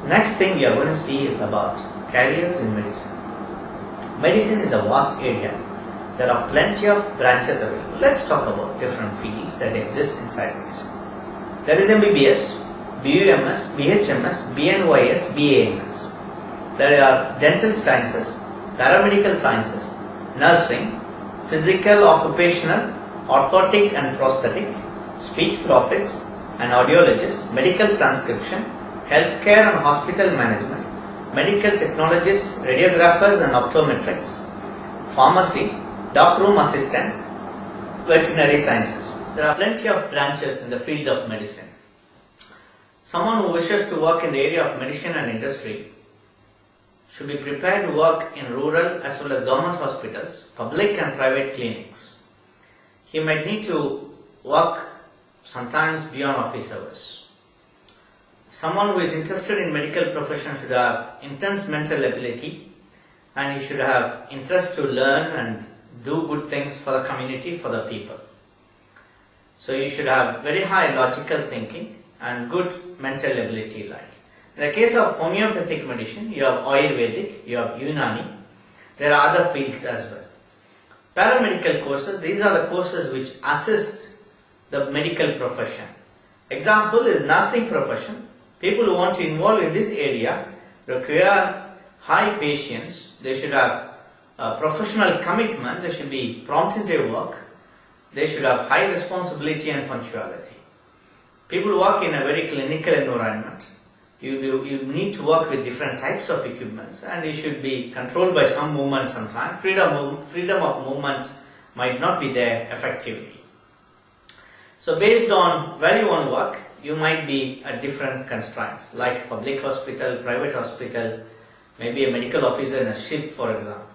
Next thing we are going to see is about careers in medicine. Medicine is a vast area. There are plenty of branches available. Let's talk about different fields that exist inside medicine. There is MBBS, BUMS, BHMS, BNYS, BAMS. There are dental sciences, paramedical sciences, nursing, physical, occupational, orthotic and prosthetic, speech therapists and audiologists, medical transcription, healthcare and hospital management, medical technologists, radiographers and optometrics, pharmacy, darkroom assistant, veterinary sciences. There are plenty of branches in the field of medicine. Someone who wishes to work in the area of medicine and industry should be prepared to work in rural as well as government hospitals, public and private clinics. He might need to work sometimes beyond office hours. Someone who is interested in medical profession should have intense mental ability, and he should have interest to learn and do good things for the community, for the people. So you should have very high logical thinking and good mental ability like. In the case of homeopathic medicine, you have Ayurvedic, you have Unani, there are other fields as well. Paramedical courses, these are the courses which assist the medical profession. Example is nursing profession. People who want to involve in this area require high patience, they should have professional commitment, they should be prompt in their work, they should have high responsibility and punctuality. People who work in a very clinical environment, you need to work with different types of equipments, and you should be controlled by some movement sometimes. Freedom of movement might not be there effectively. So based on where you want to work, you might be at different constraints, like public hospital, private hospital, maybe a medical officer in a ship, for example.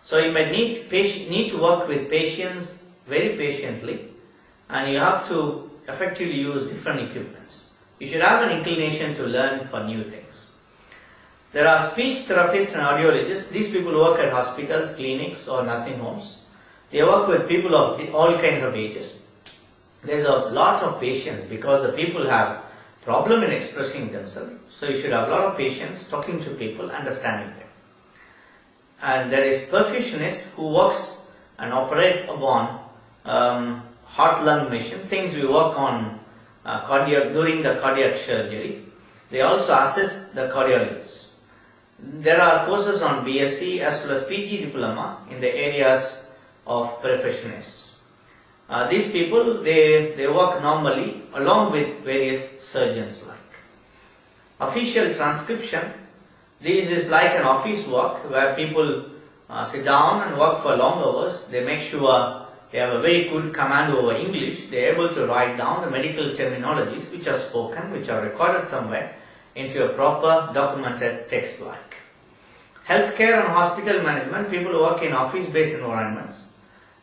So you might need to work with patients very patiently, and you have to effectively use different equipments. You should have an inclination to learn for new things. There are speech therapists and audiologists. These people work at hospitals, clinics or nursing homes. They work with people of all kinds of ages. There's a lot of patience because the people have problem in expressing themselves. So you should have a lot of patience talking to people, understanding them. And there is perfusionist who works and operates upon heart-lung machine, things we work on during the cardiac surgery. They also assist the cardiologists. There are courses on BSc as well as PG diploma in the areas of perfusionists. These people, they work normally along with various surgeons like. Official transcription, this is like an office work where people sit down and work for long hours. They make sure they have a very good command over English. They are able to write down the medical terminologies which are spoken, which are recorded somewhere into a proper documented text like. Healthcare and hospital management, people who work in office-based environments.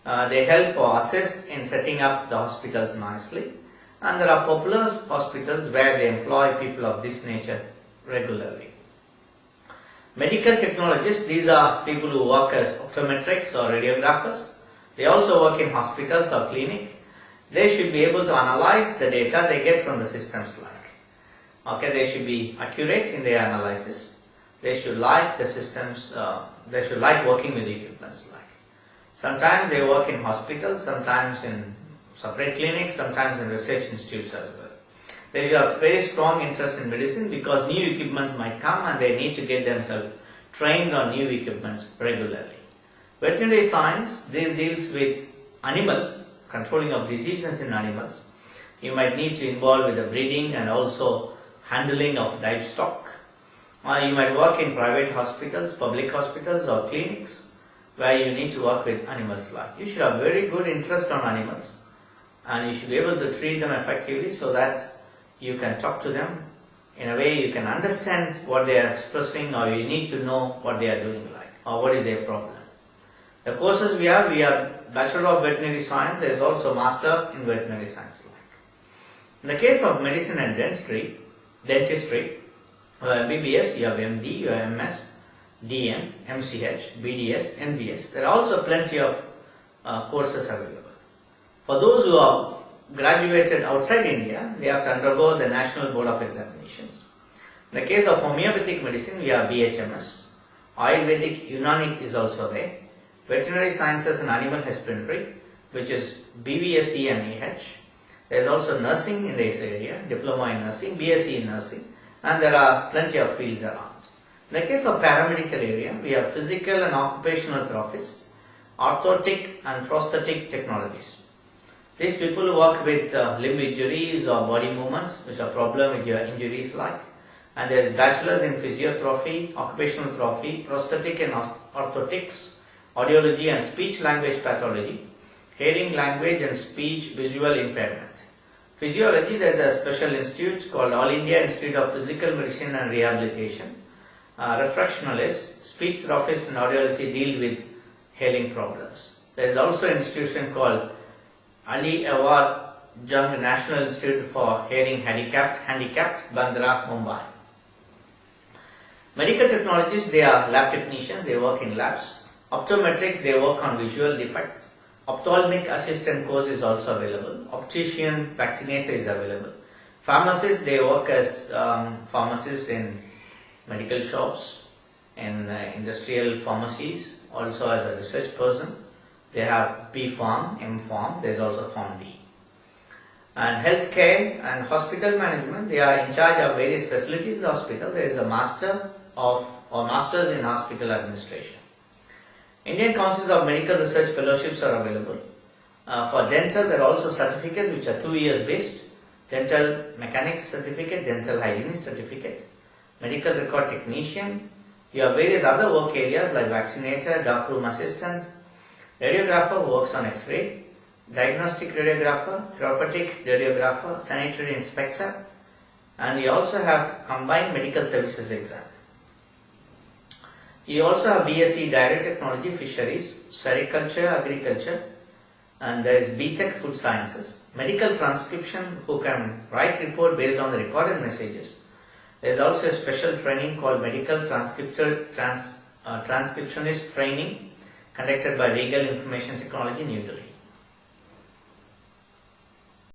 They help or assist in setting up the hospitals nicely. And there are popular hospitals where they employ people of this nature regularly. Medical technologists, these are people who work as optometrics or radiographers. They also work in hospitals or clinic. They should be able to analyze the data they get from the systems like. Okay, they should be accurate in their analysis. They should like the systems, they should like working with equipments like. Sometimes they work in hospitals, sometimes in separate clinics, sometimes in research institutes as well. They should have very strong interest in medicine because new equipments might come and they need to get themselves trained on new equipments regularly. Veterinary science, this deals with animals, controlling of diseases in animals. You might need to involve with the breeding and also handling of livestock. You might work in private hospitals, public hospitals or clinics where you need to work with animals like. You should have very good interest on animals and you should be able to treat them effectively so that you can talk to them in a way you can understand what they are expressing, or you need to know what they are doing like or what is their problem. The courses we have Bachelor of Veterinary Science, there is also Master in Veterinary Science like. In the case of medicine and dentistry, you have MBBS, you have MD, you have MS, DM, MCH, BDS, NBS. There are also plenty of courses available. For those who have graduated outside India, they have to undergo the National Board of Examinations. In the case of homeopathic medicine, we have BHMS. Ayurvedic, Unani is also there. Veterinary sciences and animal husbandry, which is BVSc and EH. There is also nursing in this area, diploma in nursing, BSc in nursing, and there are plenty of fields around. In the case of paramedical area, we have physical and occupational therapists, orthotic and prosthetic technologies. These people who work with limb injuries or body movements, which are problem with your injuries like. And there is bachelor's in physiotherapy, occupational therapy, prosthetic and orthotics, audiology and speech language pathology, hearing, language and speech visual impairment. Physiology, there is a special institute called All India Institute of Physical Medicine and Rehabilitation. Refractionalists, speech therapists and audiology deal with hearing problems. There is also an institution called Ali Awar Jung National Institute for Hearing Handicapped, Bandra, Mumbai. Medical technologists, they are lab technicians, they work in labs. Optometrics, they work on visual defects. Ophthalmic assistant course is also available. Optician, vaccinator is available. Pharmacists, they work as pharmacists in medical shops, in industrial pharmacies, also as a research person. They have B Pharm, M Pharm, there is also Pharm D. And healthcare and hospital management, they are in charge of various facilities in the hospital. There is a Masters in Hospital Administration. Indian Councils of Medical Research Fellowships are available. For dental, there are also certificates which are 2 years based. Dental Mechanics Certificate, Dental Hygienist Certificate, Medical Record Technician. You have various other work areas like Vaccinator, Darkroom Assistant, Radiographer who works on X-ray, Diagnostic Radiographer, Therapeutic Radiographer, Sanitary Inspector, and we also have Combined Medical Services exam. You also have BSc Dairy Technology, Fisheries, Sericulture, Agriculture, and there is BTech Food Sciences. Medical Transcription, who can write report based on the recorded messages. There is also a special training called Medical Transcriptionist Training conducted by Legal Information Technology, New Delhi.